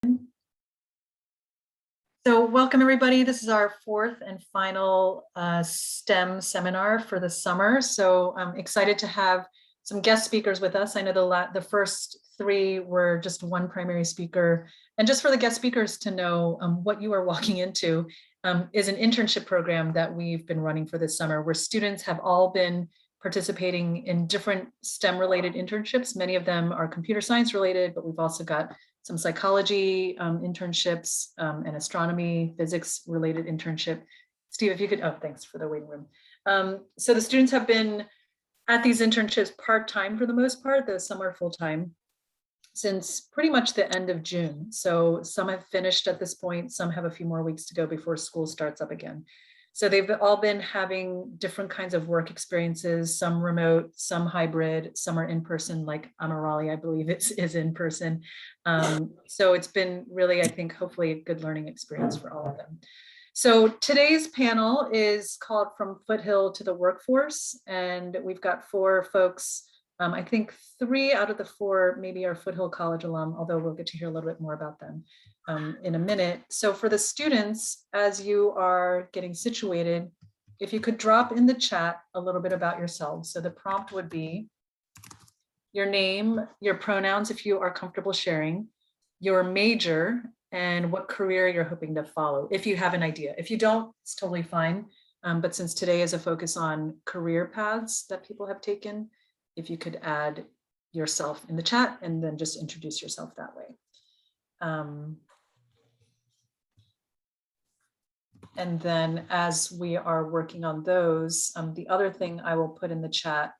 So welcome everybody. This is our fourth and final STEM seminar for the summer. So I'm excited to have some guest speakers with us. I know the first three were just one primary speaker. And just for the guest speakers to know what you are walking into is an internship program that we've been running for this summer, where students have all been participating in different STEM related internships. Many of them are computer science related, but we've also got some psychology internships and astronomy, physics related internship. Steve, if you could, thanks for the waiting room. So the students have been at these internships part-time for the most part, some are full-time, since pretty much the end of June. So some have finished at this point, some have a few more weeks to go before school starts up again. So they've all been having different kinds of work experiences, some remote, some hybrid, some are in person, like Amarali, I believe is in person. So it's been really, I think, hopefully a good learning experience for all of them. So today's panel is called From Foothill to the Workforce, and we've got four folks. I think 3 out of the 4 maybe are Foothill College alum, although we'll get to hear a little bit more about them in a minute. So for the students, as you are getting situated, if you could drop in the chat a little bit about yourselves. So the prompt would be your name, your pronouns, if you are comfortable sharing, your major, and what career you're hoping to follow, if you have an idea. If you don't, it's totally fine. But since today is a focus on career paths that people have taken, if you could add yourself in the chat and then just introduce yourself that way. And then as we are working on those, the other thing I will put in the chat,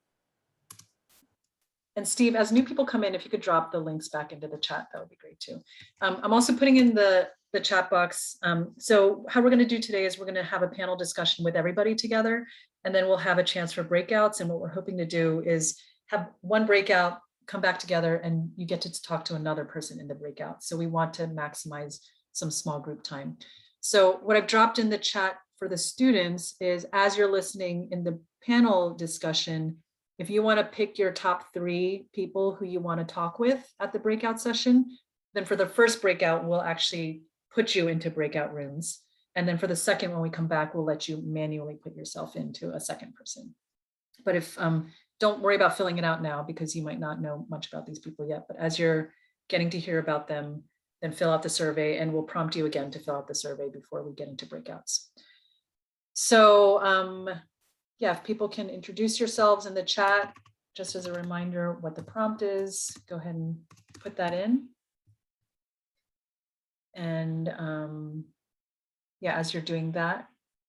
and Steve, as new people come in, if you could drop the links back into the chat, that would be great too. I'm also putting in the chat box. So how we're going to do today is we're going to have a panel discussion with everybody together, and then we'll have a chance for breakouts. And what we're hoping to do is have one breakout, come back together, and you get to talk to another person in the breakout. So we want to maximize some small group time. So what I've dropped in the chat for the students is, as you're listening in the panel discussion, if you want to pick your top 3 people who you want to talk with at the breakout session, then for the first breakout, we'll actually put you into breakout rooms. And then for the second, when we come back, we'll let you manually put yourself into a second person. But if don't worry about filling it out now, because you might not know much about these people yet. But as you're getting to hear about them, then fill out the survey, and we'll prompt you again to fill out the survey before we get into breakouts. So yeah, if people can introduce yourselves in the chat, just as a reminder what the prompt is, go ahead and put that in. And yeah, as you're doing that,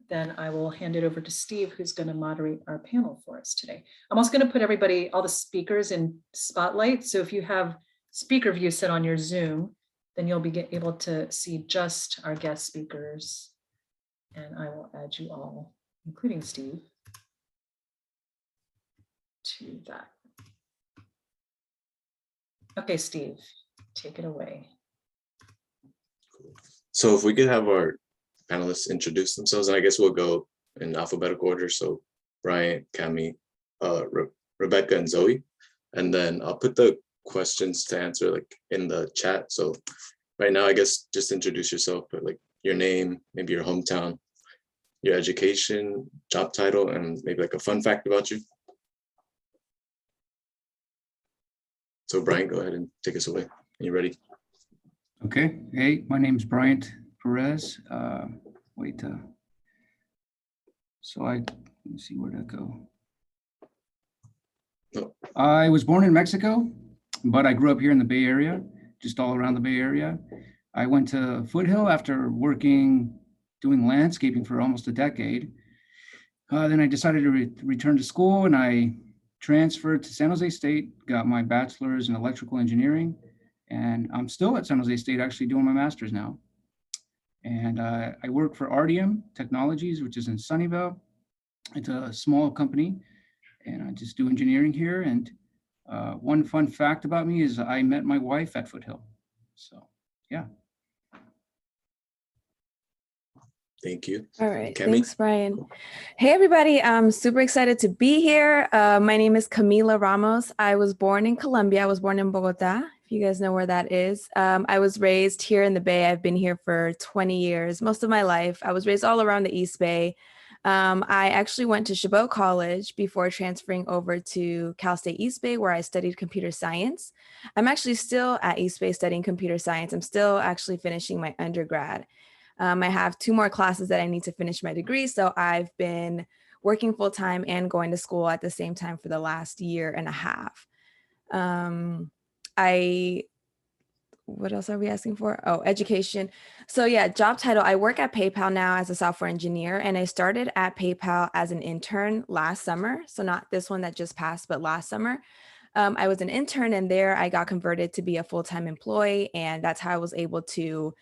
then I will hand it over to Steve, who's going to moderate our panel for us today. I'm also going to put everybody, all the speakers, in spotlight. So if you have speaker view set on your Zoom, then you'll be able to see just our guest speakers. And I will add you all, including Steve, to that. Okay, Steve, take it away. So if we could have our panelists introduce themselves, and I guess we'll go in alphabetical order. So Bryant, Cami, Rebecca, and Zoe. And then I'll put the questions to answer like in the chat. So right now, I guess just introduce yourself, but like your name, maybe your hometown, your education, job title, and maybe like a fun fact about you. So Bryant, go ahead and take us away. Are you ready? Okay. Hey, my name is Bryant Perez. So let me see where to go. No. I was born in Mexico, but I grew up here in the Bay Area, just all around the Bay Area. I went to Foothill after doing landscaping for almost a decade. Then I decided to return to school, and I transferred to San Jose State, got my bachelor's in electrical engineering, and I'm still at San Jose State actually doing my master's now. And I work for Artium Technologies, which is in Sunnyvale. It's a small company, and I just do engineering here. And one fun fact about me is I met my wife at Foothill. So, yeah. Thank you. All right, Cammy? thanks, Brian. Hey, everybody. I'm super excited to be here. My name is Camila Ramos. I was born in Colombia. I was born in Bogota, if you guys know where that is. I was raised here in the Bay. I've been here for 20 years, most of my life. I was raised all around the East Bay. I actually went to Chabot College before transferring over to Cal State East Bay, where I studied computer science. I'm actually still at East Bay studying computer science. I'm still actually finishing my undergrad. I have 2 more classes that I need to finish my degree. So I've been working full time and going to school at the same time for the last year and a half. What else are we asking for? Oh, education. So yeah, job title. I work at PayPal now as a software engineer, and I started at PayPal as an intern last summer. So not this one that just passed, but last summer. I was an intern, and there I got converted to be a full-time employee. And that's how I was able to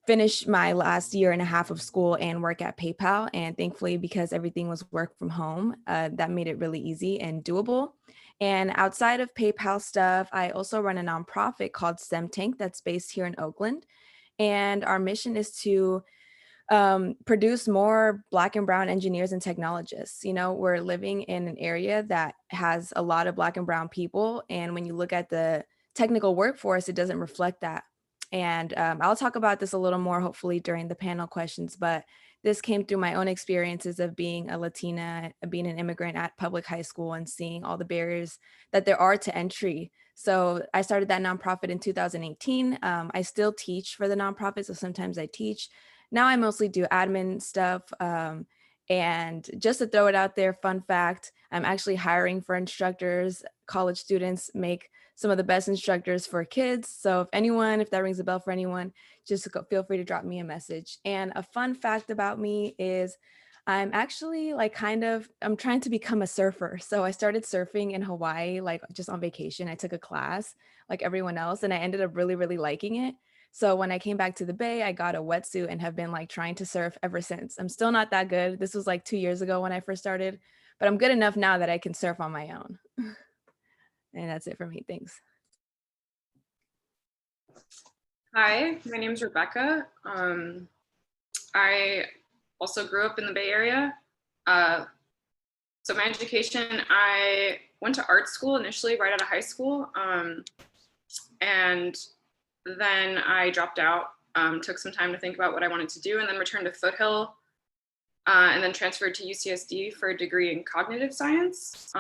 finish my last year and a half of school and work at PayPal. And thankfully, because everything was work from home, that made it really easy and doable. And outside of PayPal stuff, I also run a nonprofit called STEM Tank that's based here in Oakland. And our mission is to produce more Black and Brown engineers and technologists. You know, we're living in an area that has a lot of Black and Brown people. And when you look at the technical workforce, it doesn't reflect that. And I'll talk about this a little more, hopefully, during the panel questions, but this came through my own experiences of being a Latina, being an immigrant at public high school and seeing all the barriers that there are to entry. So I started that nonprofit in 2018. I still teach for the nonprofit, so sometimes I teach. Now I mostly do admin stuff. And just to throw it out there, fun fact, I'm actually hiring for instructors. College students make some of the best instructors for kids. So if that rings a bell for anyone, just feel free to drop me a message. And a fun fact about me is I'm actually I'm trying to become a surfer. So I started surfing in Hawaii, like just on vacation. I took a class like everyone else, and I ended up really, really liking it. So when I came back to the Bay, I got a wetsuit and have been like trying to surf ever since. I'm still not that good. This was like 2 years ago when I first started, but I'm good enough now that I can surf on my own. And that's it for me. Thanks. Hi, my name is Rebecca. I also grew up in the Bay Area. So my education, I went to art school initially right out of high school. And then I dropped out, took some time to think about what I wanted to do, and then returned to Foothill, and then transferred to UCSD for a degree in cognitive science.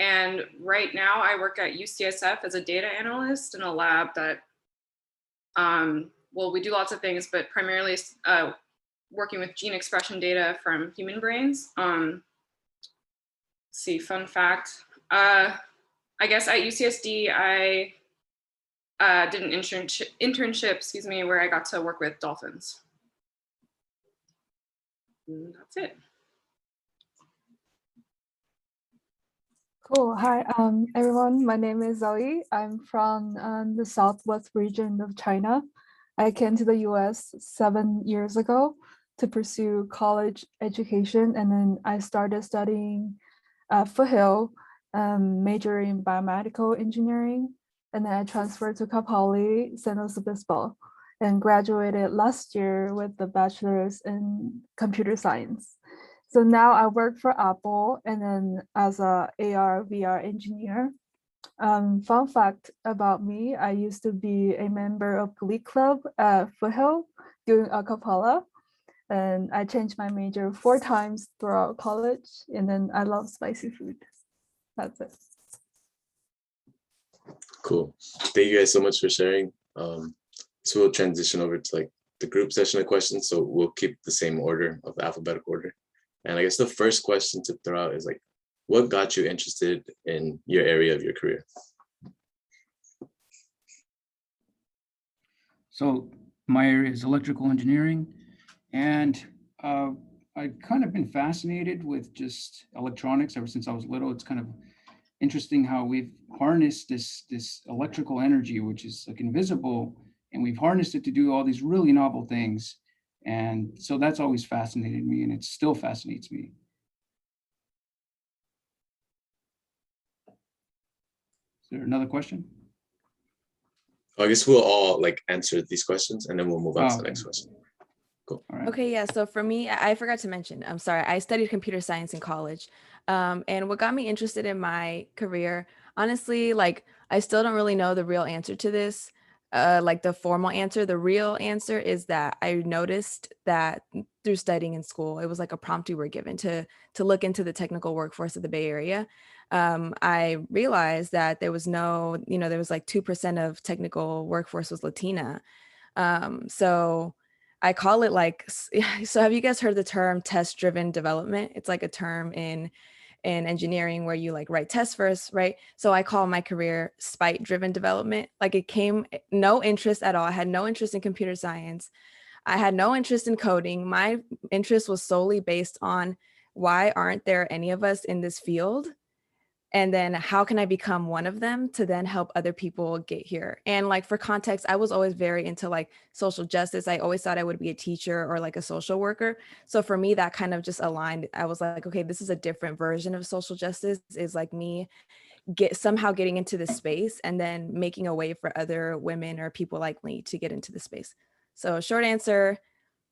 And right now I work at UCSF as a data analyst in a lab that, well, we do lots of things, but primarily working with gene expression data from human brains. Let's see, fun fact. I guess at UCSD, I did an internship, where I got to work with dolphins. And that's it. Cool. Hi, everyone. My name is Zoe. I'm from the southwest region of China. I came to the US 7 years ago to pursue college education, and then I started studying Foothill, majoring in biomedical engineering, and then I transferred to Cal Poly San Luis Obispo and graduated last year with the bachelor's in computer science. So now I work for Apple and then as a AR VR engineer. Fun fact about me, I used to be a member of Glee Club at Foothill doing a cappella, and I changed my major 4 times throughout college, and then I love spicy food. That's it. Cool. Thank you guys so much for sharing. So we'll transition over to like the group session of questions. So we'll keep the same order of the alphabetical order. And I guess the first question to throw out is like, what got you interested in your area of your career? So my area is electrical engineering, and I've kind of been fascinated with just electronics ever since I was little. It's kind of interesting how we've harnessed this electrical energy, which is like invisible, and we've harnessed it to do all these really novel things. And so that's always fascinated me, and it still fascinates me. Is there another question? I guess we'll all like answer these questions and then we'll move on to the next question. All right. Okay, yeah. So for me, I forgot to mention, I'm sorry, I studied computer science in college. And what got me interested in my career, honestly, like I still don't really know the real answer to this, like the formal answer. The real answer is that I noticed that through studying in school, it was like a prompt we were given to look into the technical workforce of the Bay Area. I realized that there was no, there was like 2% of technical workforce was Latina. So I call it like, so have you guys heard the term test driven development? It's like a term in engineering where you like write tests first, right? So I call my career spite driven development. Like it came no interest at all. I had no interest in computer science. I had no interest in coding. My interest was solely based on why aren't there any of us in this field? And then how can I become one of them to then help other people get here? And like for context, I was always very into like social justice. I always thought I would be a teacher or like a social worker. So for me, that kind of just aligned. I was like, okay, this is a different version of social justice, is like me somehow getting into this space and then making a way for other women or people like me to get into the space. So short answer,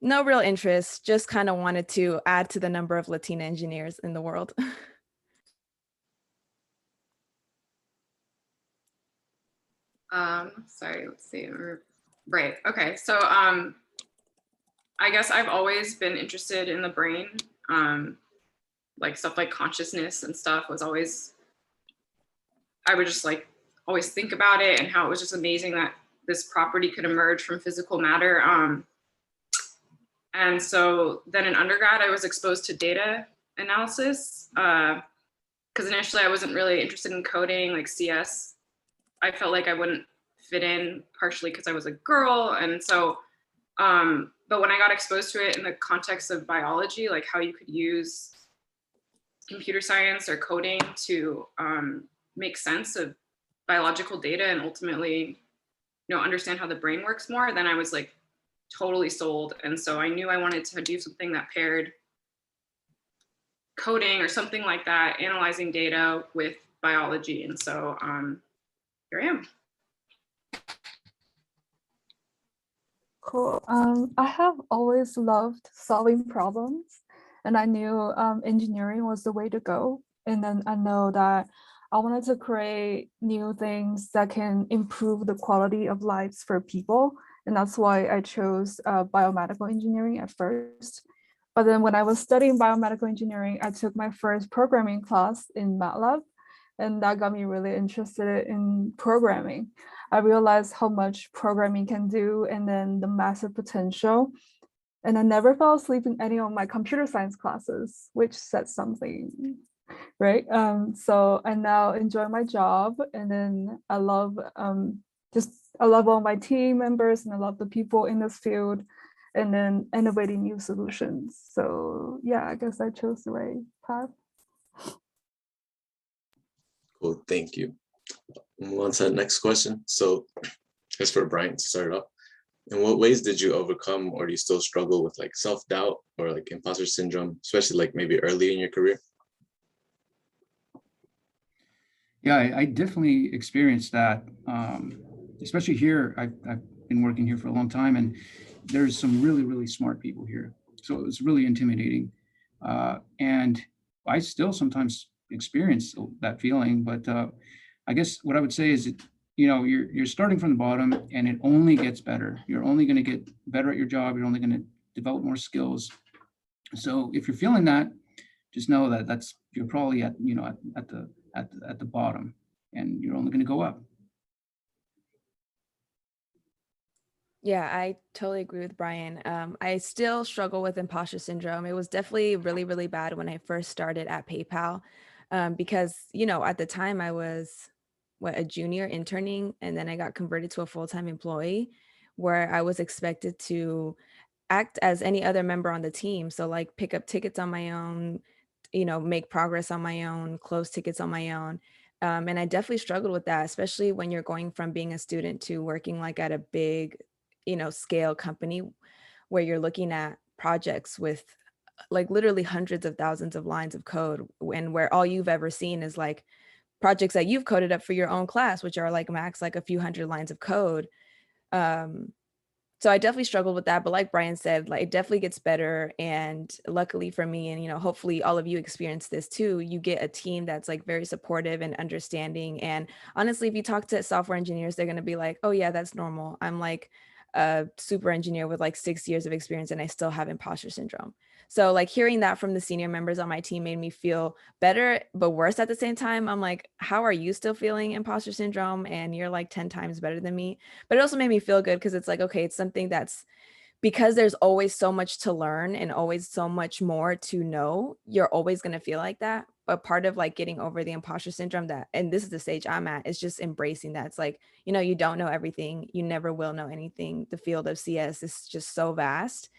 no real interest, just kind of wanted to add to the number of Latina engineers in the world. Sorry, let's see. Right. Okay. So I guess I've always been interested in the brain. Like stuff like consciousness and stuff was always, I would just like always think about it and how it was just amazing that this property could emerge from physical matter. And so then in undergrad, I was exposed to data analysis because initially I wasn't really interested in coding, like CS. I felt like I wouldn't fit in, partially because I was a girl. And so, but when I got exposed to it in the context of biology, like how you could use computer science or coding to make sense of biological data and ultimately, understand how the brain works more, then I was like totally sold. And so I knew I wanted to do something that paired coding or something like that, analyzing data with biology. And so here I am. Cool. I have always loved solving problems, and I knew engineering was the way to go. And then I know that I wanted to create new things that can improve the quality of lives for people. And that's why I chose biomedical engineering at first. But then when I was studying biomedical engineering, I took my first programming class in MATLAB, and that got me really interested in programming. I realized how much programming can do and then the massive potential. And I never fell asleep in any of my computer science classes, which said something, right? So I now enjoy my job, and then I love I love all my team members, and I love the people in this field, and then innovating new solutions. So yeah, I guess I chose the right path. Cool, thank you. Move on to the next question. So it's for Bryant to start off. In what ways did you overcome, or do you still struggle with like self-doubt or like imposter syndrome, especially like maybe early in your career? Yeah, I definitely experienced that, especially here. I've been working here for a long time, and there's some really, really smart people here. So it was really intimidating. And I still sometimes experience that feeling, but I guess what I would say is that, you're starting from the bottom, and it only gets better. You're only going to get better at your job. You're only going to develop more skills. So if you're feeling that, just know that you're probably at the bottom, and you're only going to go up. Yeah, I totally agree with Brian. I still struggle with imposter syndrome. It was definitely really, really bad when I first started at PayPal, because, at the time I was a junior interning, and then I got converted to a full-time employee where I was expected to act as any other member on the team. So like pick up tickets on my own, make progress on my own, close tickets on my own. And I definitely struggled with that, especially when you're going from being a student to working like at a big, scale company where you're looking at projects with like literally hundreds of thousands of lines of code, and where all you've ever seen is like projects that you've coded up for your own class, which are like max like a few hundred lines of code. So I definitely struggled with that, but like Brian said, like it definitely gets better. And luckily for me, and hopefully all of you experience this too, you get a team that's like very supportive and understanding. And honestly, if you talk to software engineers, they're going to be like, oh yeah, that's normal. I'm like a super engineer with like 6 years of experience and I still have imposter syndrome. So like hearing that from the senior members on my team made me feel better, but worse at the same time. I'm like, how are you still feeling imposter syndrome? And you're like 10 times better than me. But it also made me feel good because it's like, okay, it's something that's, because there's always so much to learn and always so much more to know, you're always going to feel like that. But part of like getting over the imposter syndrome, that, and this is the stage I'm at, is just embracing that. It's like, you don't know everything. You never will know anything. The field of CS is just so vast,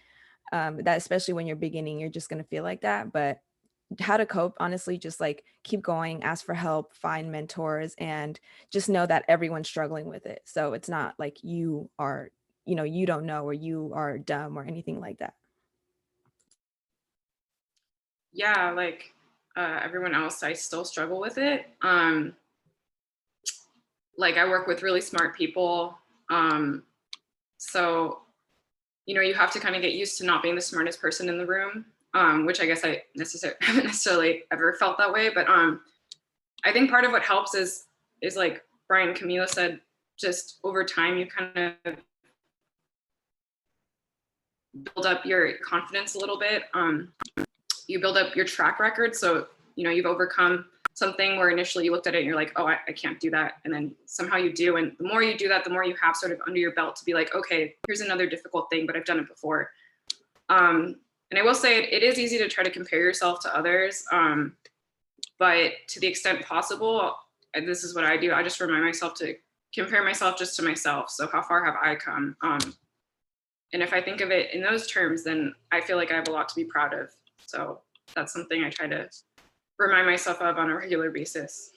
that especially when you're beginning, you're just going to feel like that. But how to cope, honestly, just like keep going, ask for help, find mentors, and just know that everyone's struggling with it. So it's not like you are, you don't know, or you are dumb or anything like that. Yeah, like everyone else, I still struggle with it. Like I work with really smart people. So, you have to kind of get used to not being the smartest person in the room, which I guess I haven't necessarily ever felt that way. But I think part of what helps is like Brian and Camila said, just over time, you kind of build up your confidence a little bit. You build up your track record. So, you've overcome something where initially you looked at it and you're like, oh, I can't do that. And then somehow you do. And the more you do that, the more you have sort of under your belt to be like, okay, here's another difficult thing, but I've done it before. And I will say it is easy to try to compare yourself to others. But to the extent possible, and this is what I do, I just remind myself to compare myself just to myself. So how far have I come? And if I think of it in those terms, then I feel like I have a lot to be proud of. So that's something I try to remind myself of on a regular basis.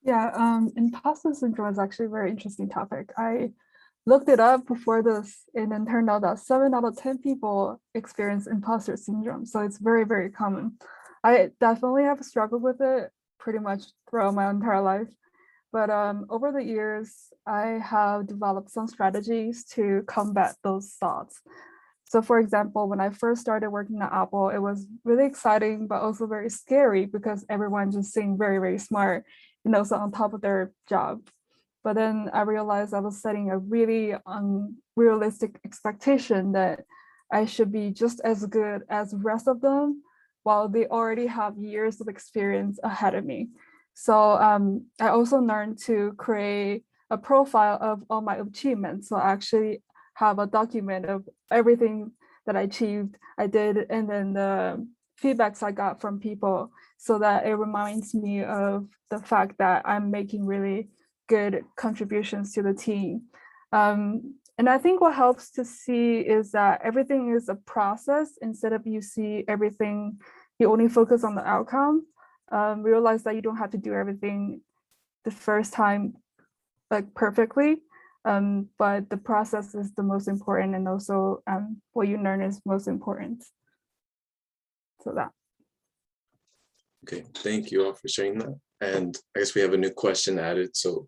Yeah, imposter syndrome is actually a very interesting topic. I looked it up before this, and then turned out that 7 out of 10 people experience imposter syndrome. So it's very, very common. I definitely have struggled with it pretty much throughout my entire life. But over the years, I have developed some strategies to combat those thoughts. So for example, when I first started working at Apple, it was really exciting, but also very scary because everyone just seemed very, very smart and also on top of their job. But then I realized I was setting a really unrealistic expectation that I should be just as good as the rest of them, while they already have years of experience ahead of me. So I also learned to create a profile of all my achievements. So I actually have a document of everything that I achieved, I did, and then the feedbacks I got from people, so that it reminds me of the fact that I'm making really good contributions to the team. And I think what helps to see is that everything is a process. Instead of you see everything, you only focus on the outcome. Realize that you don't have to do everything the first time like perfectly, but the process is the most important, and also what you learn is most important. So that. Okay, thank you all for sharing that. And I guess we have a new question added. So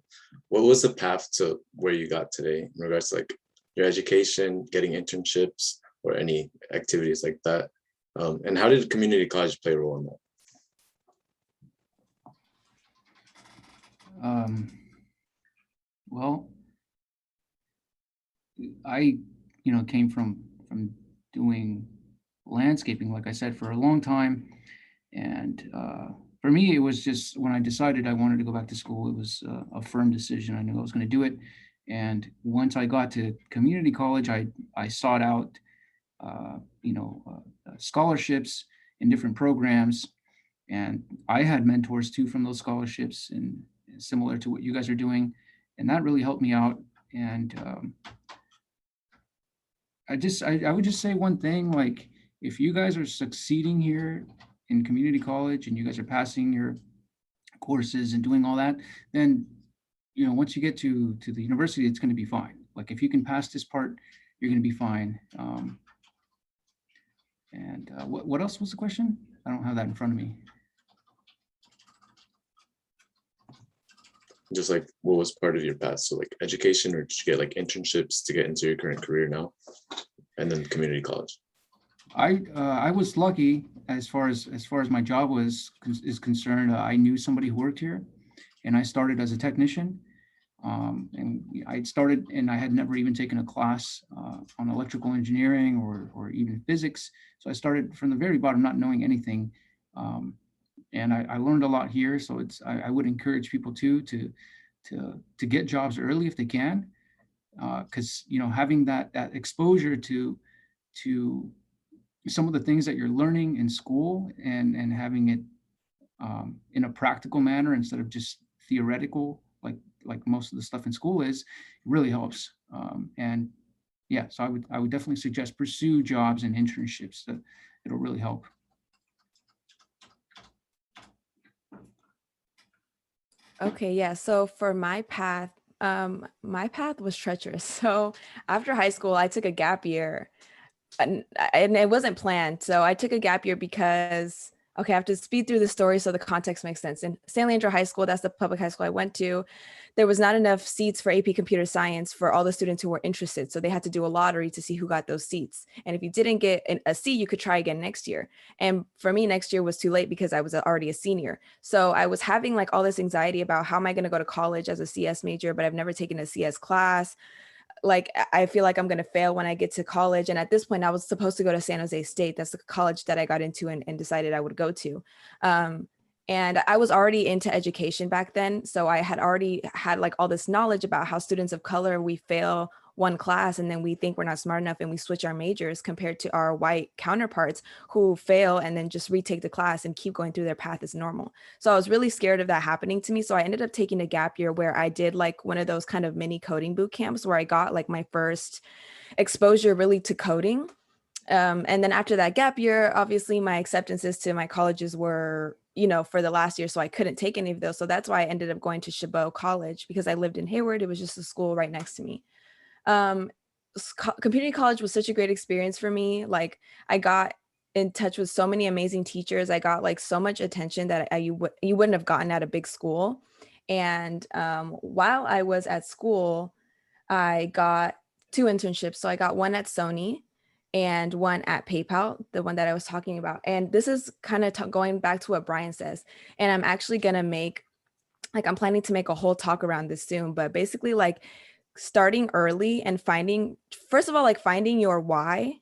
what was the path to where you got today in regards to like your education, getting internships, or any activities like that? And how did community college play a role in that? Well, I, came from doing landscaping, like I said, for a long time. And for me, it was just when I decided I wanted to go back to school, it was a firm decision. I knew I was going to do it. And once I got to community college, I sought out, scholarships in different programs. And I had mentors too from those scholarships, and similar to what you guys are doing. And that really helped me out. And I would just say one thing, like, if you guys are succeeding here in community college and you guys are passing your courses and doing all that, then, once you get to the university, it's going to be fine. Like, if you can pass this part, you're going to be fine. And what else was the question? I don't have that in front of me. just like what was part of your path? So like education, or did you get like internships to get into your current career now? And then community college. I was lucky as far as my job is concerned. I knew somebody who worked here, and I started as a technician. And I started, and I had never even taken a class on electrical engineering or even physics. So I started from the very bottom, not knowing anything. And I learned a lot here. So I would encourage people to get jobs early if they can, because having that exposure to some of the things that you're learning in school and having it in a practical manner instead of just theoretical, like most of the stuff in school is, really helps. And yeah, so I would definitely suggest pursue jobs and internships. That it'll really help. Okay, yeah. So for my path was treacherous. So after high school, I took a gap year, and it wasn't planned. So I took a gap year because, okay, I have to speed through the story so the context makes sense. In San Leandro High School, that's the public high school I went to, there was not enough seats for AP Computer Science for all the students who were interested. So they had to do a lottery to see who got those seats. And if you didn't get a seat, you could try again next year. And for me, next year was too late because I was already a senior. So I was having like all this anxiety about how am I going to go to college as a CS major, but I've never taken a CS class. Like, I feel like I'm going to fail when I get to college. And at this point, I was supposed to go to San Jose State. That's the college that I got into and decided I would go to. And I was already into education back then. So I had already had like all this knowledge about how students of color, we fail one class and then we think we're not smart enough and we switch our majors compared to our white counterparts who fail and then just retake the class and keep going through their path as normal. So I was really scared of that happening to me. So I ended up taking a gap year where I did like one of those kind of mini coding boot camps where I got like my first exposure really to coding. And then after that gap year, obviously my acceptances to my colleges were, for the last year. So I couldn't take any of those. So that's why I ended up going to Chabot College because I lived in Hayward. It was just a school right next to me. Community college was such a great experience for me. Like, I got in touch with so many amazing teachers. I got like so much attention that you wouldn't have gotten at a big school. And while I was at school, I got 2 internships. So I got one at Sony and one at PayPal, the one that I was talking about. And this is kind of going back to what Bryant says. And I'm actually going to I'm planning to make a whole talk around this soon, but basically like starting early and finding your why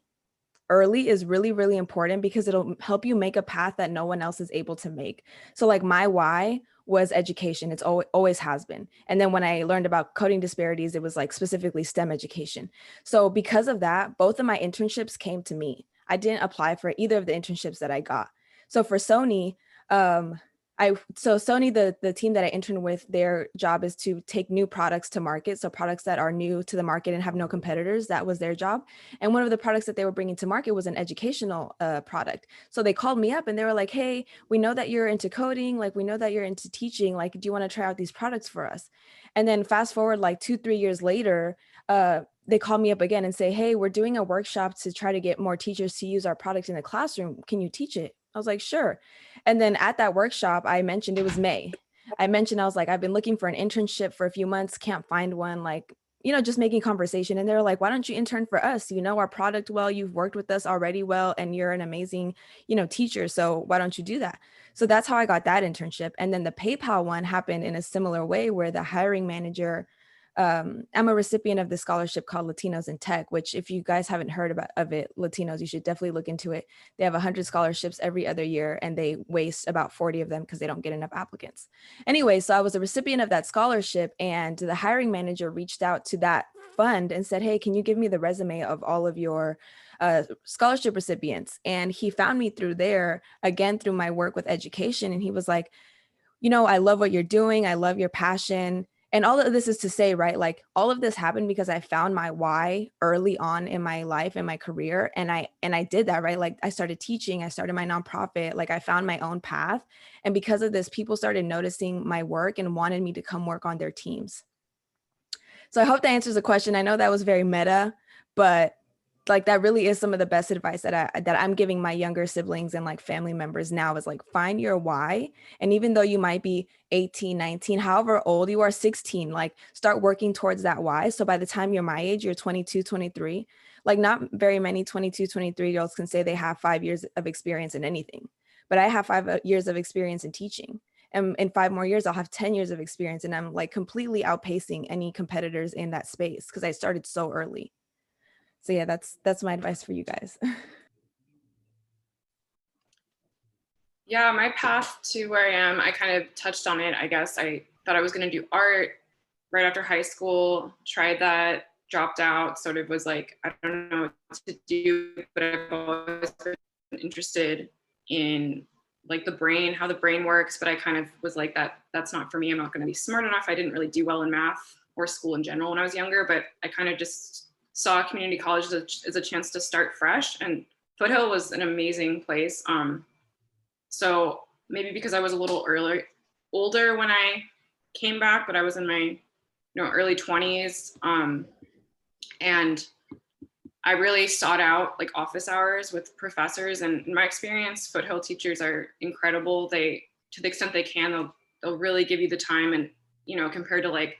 early is really, really important because it'll help you make a path that no one else is able to make. So like my why was education. It's always has been. And then when I learned about coding disparities, it was like specifically STEM education. So because of that, both of my internships came to me. I didn't apply for either of the internships that I got. So for Sony, Sony, the team that I interned with, their job is to take new products to market. So products that are new to the market and have no competitors, that was their job. And one of the products that they were bringing to market was an educational product. So they called me up and they were like, hey, we know that you're into coding. Like, we know that you're into teaching. Like, do you want to try out these products for us? And then fast forward like 2-3 years later, they call me up again and say, hey, we're doing a workshop to try to get more teachers to use our product in the classroom. Can you teach it? I was like, sure. And then at that workshop, I mentioned it was May. I was like, I've been looking for an internship for a few months, can't find one, like, just making conversation. And they're like, why don't you intern for us? You know our product well, you've worked with us already well, and you're an amazing, teacher. So why don't you do that? So that's how I got that internship. And then the PayPal one happened in a similar way where the hiring manager, I'm a recipient of the scholarship called Latinos in Tech, which if you guys haven't heard of it, Latinos, you should definitely look into it. They have 100 scholarships every other year and they waste about 40 of them because they don't get enough applicants. Anyway, so I was a recipient of that scholarship and the hiring manager reached out to that fund and said, hey, can you give me the resume of all of your scholarship recipients? And he found me through there, again, through my work with education. And he was like, I love what you're doing. I love your passion. And all of this is to say, right, like all of this happened because I found my why early on in my life and my career. And I did that, right? Like I started teaching, I started my nonprofit, like I found my own path. And because of this, people started noticing my work and wanted me to come work on their teams. So I hope that answers the question. I know that was very meta, but like that really is some of the best advice that I'm giving my younger siblings and like family members now is like find your why. And even though you might be 18, 19, however old you are, 16, like start working towards that why. So by the time you're my age, you're 22, 23, like not very many 22, 23-year-olds can say they have 5 years of experience in anything. But I have 5 years of experience in teaching. And in 5 more years, I'll have 10 years of experience. And I'm like completely outpacing any competitors in that space because I started so early. So yeah, that's my advice for you guys. Yeah, my path to where I am, I kind of touched on it. I guess I thought I was going to do art right after high school, tried that, dropped out, sort of was like, I don't know what to do, but I've always been interested in like the brain, how the brain works. But I kind of was like, that's not for me. I'm not going to be smart enough. I didn't really do well in math or school in general when I was younger, but I kind of just saw community college as a chance to start fresh. And Foothill was an amazing place. So maybe because I was a little older when I came back, but I was in my early 20s. And I really sought out like office hours with professors. And in my experience, Foothill teachers are incredible. They, to the extent they can, they'll really give you the time. And, compared to like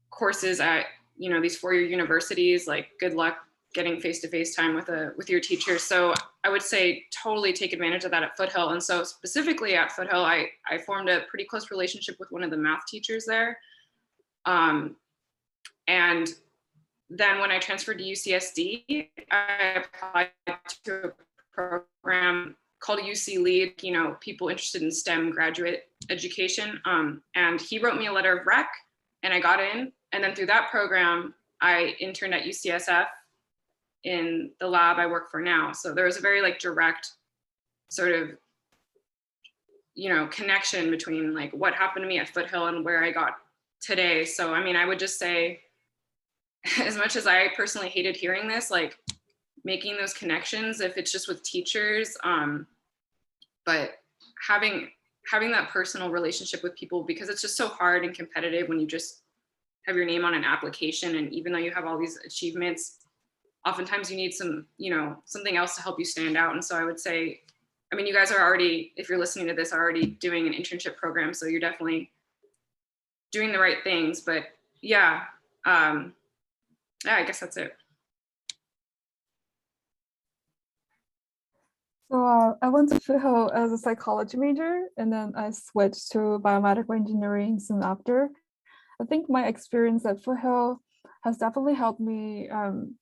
courses at, these four-year universities, like good luck getting face-to-face time with your teacher. So I would say totally take advantage of that at Foothill. And so specifically at Foothill, I formed a pretty close relationship with one of the math teachers there. And then when I transferred to UCSD, I applied to a program called UC Lead, people interested in STEM graduate education. And he wrote me a letter of rec and I got in. And then through that program, I interned at UCSF in the lab I work for now. So there was a very like direct sort of, connection between like what happened to me at Foothill and where I got today. So, I mean, I would just say, as much as I personally hated hearing this, like making those connections, if it's just with teachers, but having that personal relationship with people, because it's just so hard and competitive when you just have your name on an application. And even though you have all these achievements, oftentimes you need some, something else to help you stand out. And so I would say, I mean, you guys are already, if you're listening to this, are already doing an internship program. So you're definitely doing the right things, but yeah, I guess that's it. So I went to Foothill as a psychology major, and then I switched to biomedical engineering soon after. I think my experience at Foothill has definitely helped me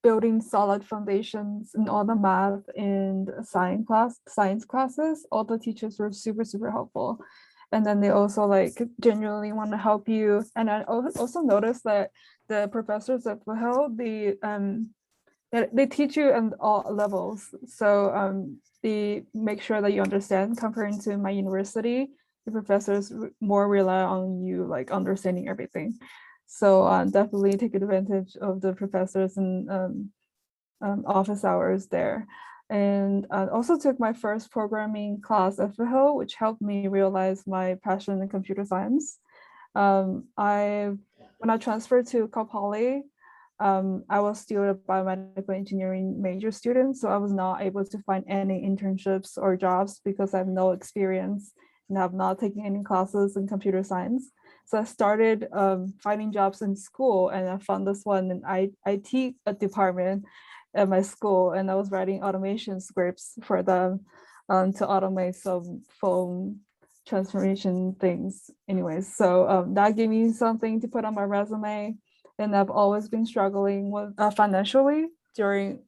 building solid foundations in all the math and science classes. All the teachers were super, super helpful. And then they also like genuinely want to help you. And I also noticed that the professors at Foothill, they teach you on all levels. So they make sure that you understand. Comparing to my university, the professors more rely on you like understanding everything. So definitely take advantage of the professors and office hours there. And I also took my first programming class at Foothill, which helped me realize my passion in computer science. When I transferred to Cal Poly, I was still a biomedical engineering major student, so I was not able to find any internships or jobs because I have no experience and have not taken any classes in computer science. So I started finding jobs in school, and I found this one in IT department at my school, and I was writing automation scripts for them to automate some phone transformation things. Anyways, so that gave me something to put on my resume. And I've always been struggling with financially during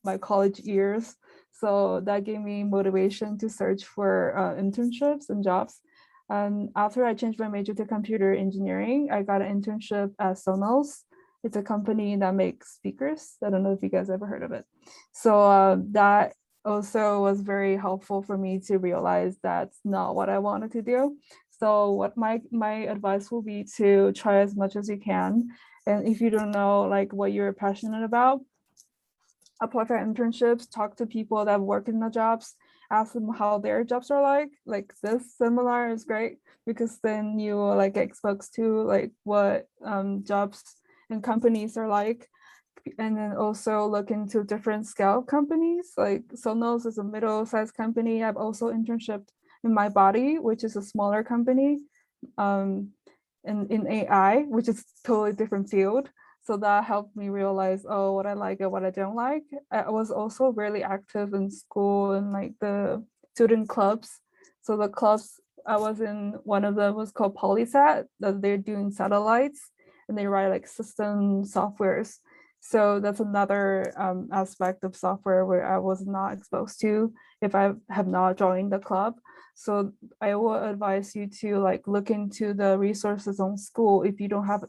my college years. So that gave me motivation to search for internships and jobs. And after I changed my major to computer engineering, I got an internship at Sonos. It's a company that makes speakers. I don't know if you guys ever heard of it. So that also was very helpful for me to realize that's not what I wanted to do. So what my advice will be to try as much as you can. And if you don't know like what you're passionate about, apply for internships, talk to people that work in the jobs, ask them how their jobs are like this seminar is great because then you will like get exposed to like what jobs and companies are like. and then also look into different scale companies. Like Sonos is a middle-sized company. I've also internshiped in My Body, which is a smaller company, in AI, which is totally different field. So that helped me realize, oh, what I like and what I don't like. I was also really active in school and like the student clubs. So the clubs I was in, one of them was called Polysat, that they're doing satellites and they write like system softwares. So that's another aspect of software where I was not exposed to if I have not joined the club. So I will advise you to like look into the resources on school if you don't have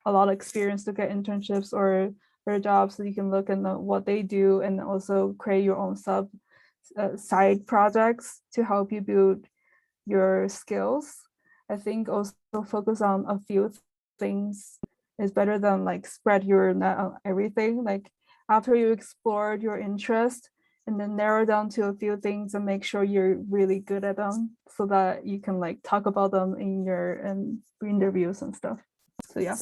a lot of experience to get internships or jobs, so you can look at what they do and also create your own side projects to help you build your skills. I think also focus on a few things is better than like spread your net on everything. Like after you explored your interest, and then narrow down to a few things and make sure you're really good at them so that you can like talk about them in your interviews and stuff. So yeah.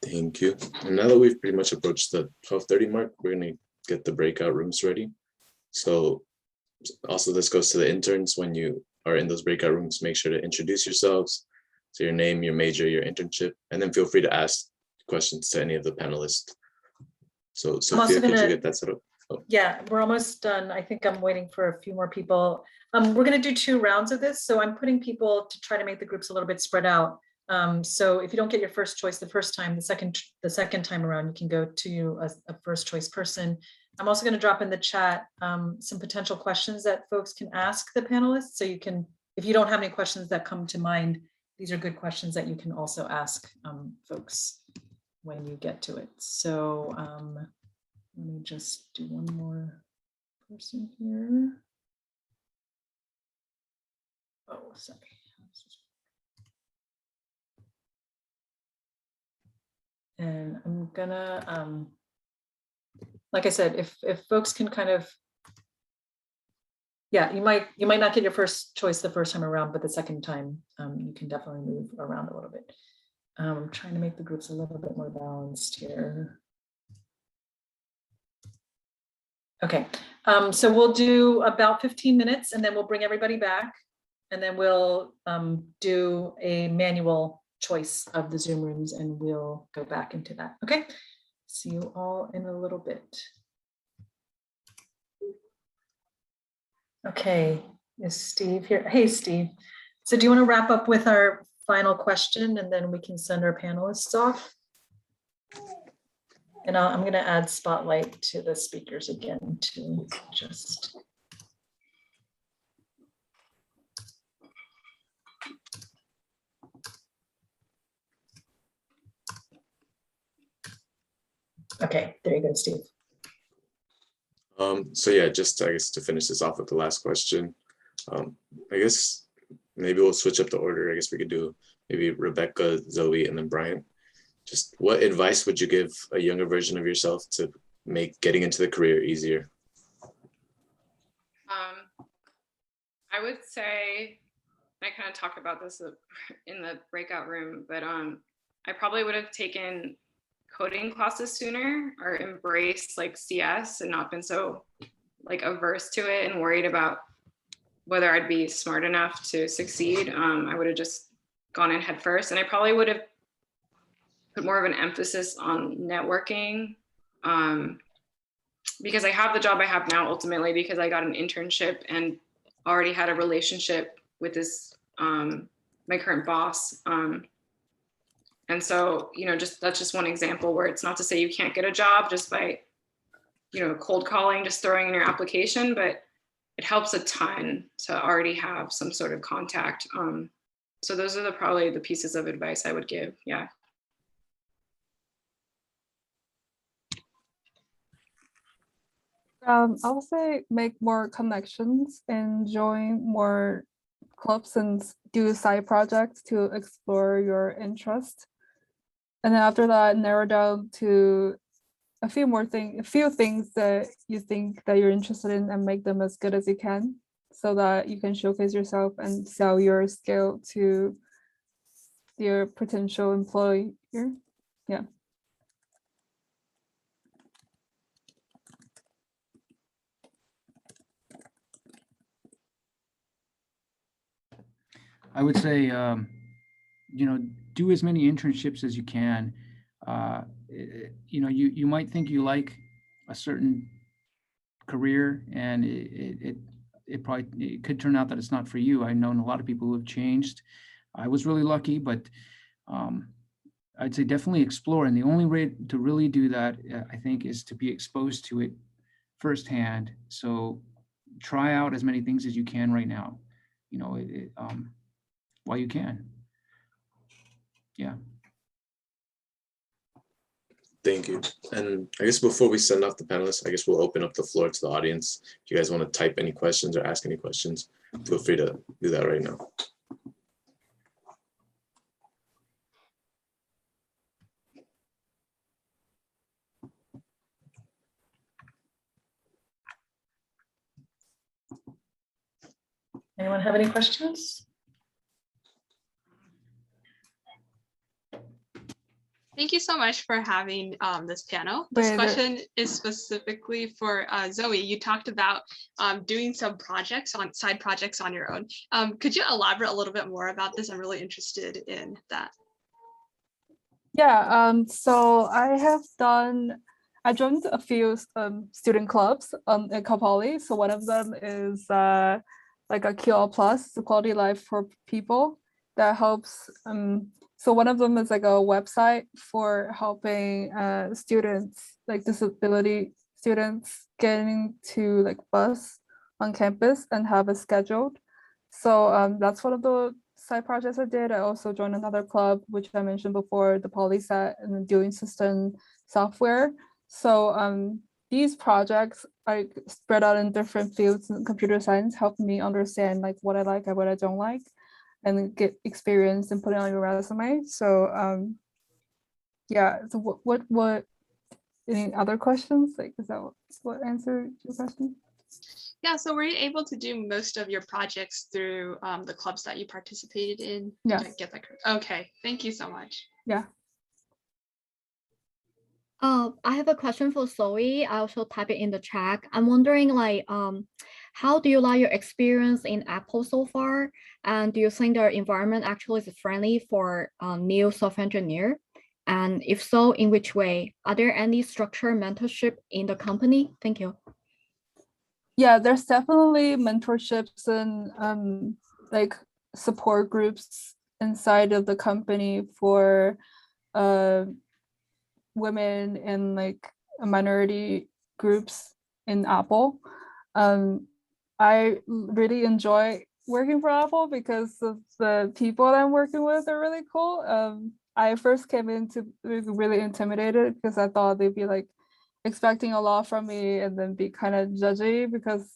Thank you. And now that we've pretty much approached the 12:30 mark, we're gonna get the breakout rooms ready. So also this goes to the interns. When you are in those breakout rooms, make sure to introduce yourselves. So your name, your major, your internship, and then feel free to ask questions to any of the panelists. So Sophia, could you get that set up? Oh. Yeah, we're almost done. I think I'm waiting for a few more people. We're going to do 2 rounds of this. So I'm putting people to try to make the groups a little bit spread out. So if you don't get your first choice the first time, the second time around, you can go to a first choice person. I'm also going to drop in the chat some potential questions that folks can ask the panelists. So you can, if you don't have any questions that come to mind, these are good questions that you can also ask folks when you get to it. So let me just do one more person here. Oh, sorry. And I'm gonna, like I said, if folks can kind of, yeah, you might not get your first choice the first time around, but the second time you can definitely move around a little bit. I'm trying to make the groups a little bit more balanced here. Okay, so we'll do about 15 minutes and then we'll bring everybody back and then we'll do a manual choice of the Zoom rooms and we'll go back into that. Okay, see you all in a little bit. Okay, is Steve here? Hey, Steve. So do you want to wrap up with our final question and then we can send our panelists off? And I'm going to add spotlight to the speakers again to just. Okay, there you go, Steve. So yeah, just I guess to finish this off with the last question, I guess maybe we'll switch up the order. I guess we could do maybe Rebecca, Zoe, and then Bryant. Just what advice would you give a younger version of yourself to make getting into the career easier? I would say, I kind of talked about this in the breakout room, but I probably would have taken coding classes sooner or embraced like CS and not been so like averse to it and worried about whether I'd be smart enough to succeed. I would have just gone in head first, and I probably would have put more of an emphasis on networking because I have the job I have now ultimately because I got an internship and already had a relationship with this my current boss. And so, you know, that's just one example where it's not to say you can't get a job just by, you know, cold calling, just throwing in your application, but it helps a ton to already have some sort of contact. So those are probably the pieces of advice I would give. Yeah. I would say make more connections and join more clubs and do side projects to explore your interest. And then after that, narrow down to a few things that you think that you're interested in and make them as good as you can so that you can showcase yourself and sell your skill to your potential employer. Yeah. I would say, do as many internships as you can. You might think you like a certain career, and it could turn out that it's not for you. I've known a lot of people who have changed. I was really lucky, but I'd say definitely explore. And the only way to really do that, I think, is to be exposed to it firsthand. So try out as many things as you can right now, while you can. Yeah. Thank you. And I guess before we send off the panelists, I guess we'll open up the floor to the audience. If you guys want to type any questions or ask any questions, feel free to do that right now. Anyone have any questions? Thank you so much for having this panel. This question is specifically for Zoe. You talked about doing some side projects on your own. Could you elaborate a little bit more about this? I'm really interested in that. Yeah, so I joined a few student clubs at Cal Poly. So one of them is like a QL Plus, the quality life for people that helps. So one of them is like a website for helping students, like disability students, getting to like bus on campus and have it scheduled. So that's one of the side projects I did. I also joined another club, which I mentioned before, the PolySat, and doing system software. So these projects are spread out in different fields in computer science, help me understand like what I like and what I don't like, and get experience and put it on your resume. So yeah, so what any other questions? Like, is that what answered your question? Yeah, so were you able to do most of your projects through the clubs that you participated in? Yeah. Did I get that correct? Okay, thank you so much. Yeah. I have a question for Zoe. I also type it in the chat. I'm wondering, like, how do you like your experience in Apple so far? And do you think their environment actually is friendly for new software engineer? And if so, in which way? Are there any structured mentorship in the company? Thank you. Yeah, there's definitely mentorships and like support groups inside of the company for women and like minority groups in Apple. I really enjoy working for Apple because of the people that I'm working with are really cool. I first came in to be really intimidated because I thought they'd be like expecting a lot from me and then be kind of judgy because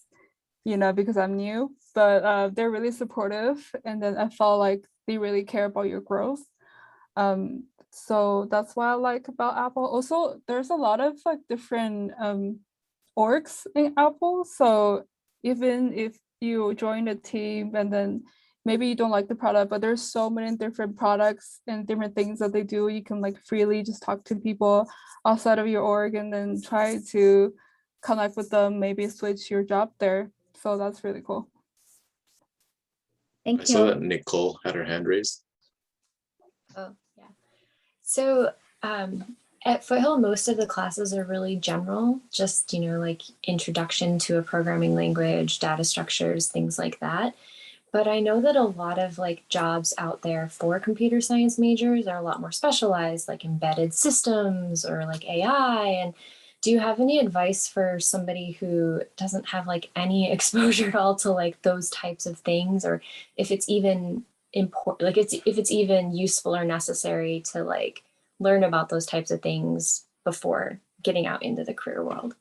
I'm new, but they're really supportive, and then I felt like they really care about your growth. So that's what I like about Apple. Also, there's a lot of like different orgs in Apple. So even if you join a team and then maybe you don't like the product, but there's so many different products and different things that they do, you can like freely just talk to people outside of your org and then try to connect with them, maybe switch your job there. So that's really cool. Thank I you. saw that Nicole had her hand raised. Oh, yeah. So at Foothill, most of the classes are really general, just, like introduction to a programming language, data structures, things like that. But I know that a lot of like jobs out there for computer science majors are a lot more specialized, like embedded systems or like AI. And do you have any advice for somebody who doesn't have like any exposure at all to like those types of things, or if it's even important, like if it's even useful or necessary to like learn about those types of things before getting out into the career world?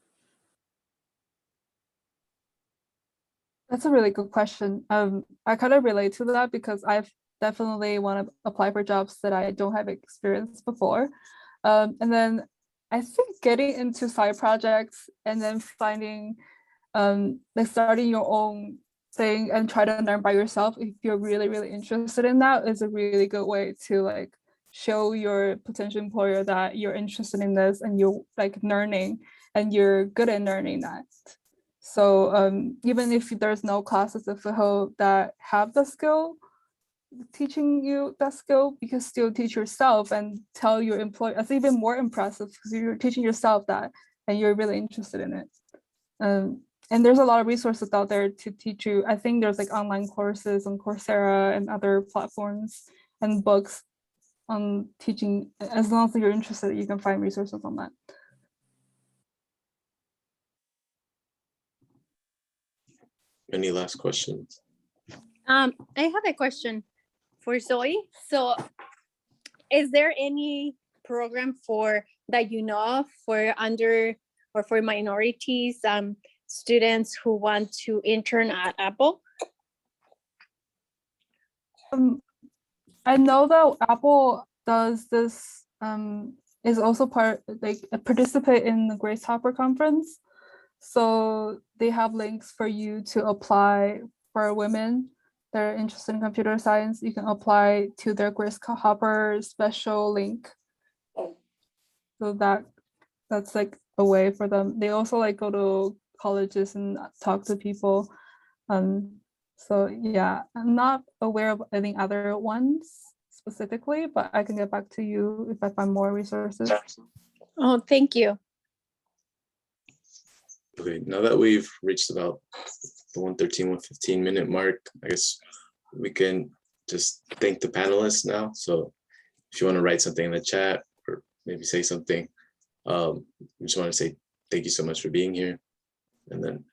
That's a really good question. I kind of relate to that because I've definitely want to apply for jobs that I don't have experience before. And then I think getting into side projects and then finding like starting your own thing and try to learn by yourself if you're really, really interested in that is a really good way to like show your potential employer that you're interested in this and you're like learning and you're good at learning that. So even if there's no classes at Foothill that have the skill, teaching you that skill, you can still teach yourself and tell your employer. That's even more impressive because you're teaching yourself that and you're really interested in it. And there's a lot of resources out there to teach you. I think there's like online courses on Coursera and other platforms and books on teaching. As long as you're interested, you can find resources on that. Any last questions? I have a question for Zoe. So is there any program for that you know of for under or for minorities students who want to intern at Apple? I know that Apple does this, is also participate in the Grace Hopper conference. So they have links for you to apply for women that are interested in computer science. You can apply to their Grace Hopper special link. So that's like a way for them. They also like go to colleges and talk to people. So yeah, I'm not aware of any other ones specifically, but I can get back to you if I find more resources. Oh, thank you. Okay, now that we've reached about the 1:15 minute mark, I guess we can just thank the panelists now. So if you want to write something in the chat or maybe say something, we just want to say thank you so much for being here. And then,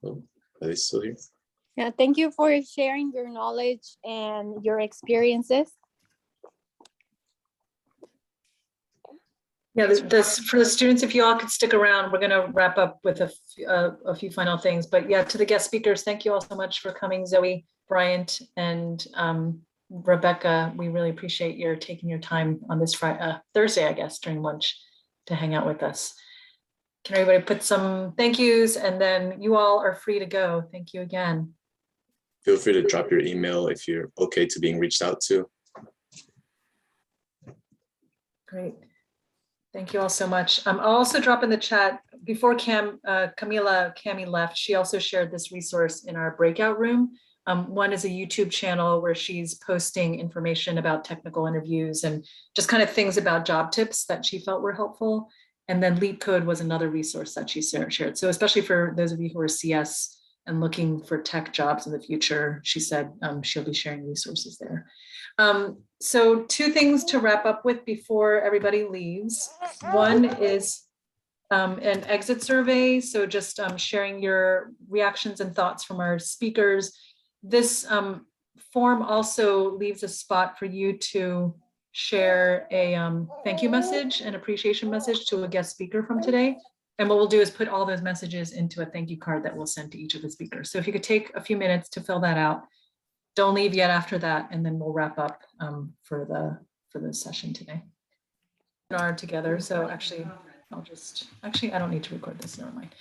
are they still here? Yeah, thank you for sharing your knowledge and your experiences. Yeah, this for the students, if you all could stick around, we're going to wrap up with a few final things. But yeah, to the guest speakers, thank you all so much for coming, Zoe, Bryant, and Rebecca. We really appreciate your taking your time on this Thursday, I guess, during lunch to hang out with us. Can everybody put some thank yous, and then you all are free to go. Thank you again. Feel free to drop your email if you're okay to being reached out to. Great. Thank you all so much. I'll also drop in the chat before Camila left. She also shared this resource in our breakout room. One is a YouTube channel where she's posting information about technical interviews and just kind of things about job tips that she felt were helpful. And then Leap Code was another resource that she shared. So especially for those of you who are CS and looking for tech jobs in the future, she said she'll be sharing resources there. So two things to wrap up with before everybody leaves. One is an exit survey. So just sharing your reactions and thoughts from our speakers. This form also leaves a spot for you to share a thank you message and appreciation message to a guest speaker from today. And what we'll do is put all those messages into a thank you card that we'll send to each of the speakers. So if you could take a few minutes to fill that out. Don't leave yet after that, and then we'll wrap up for the session today. Together. So actually, I don't need to record this. Never mind.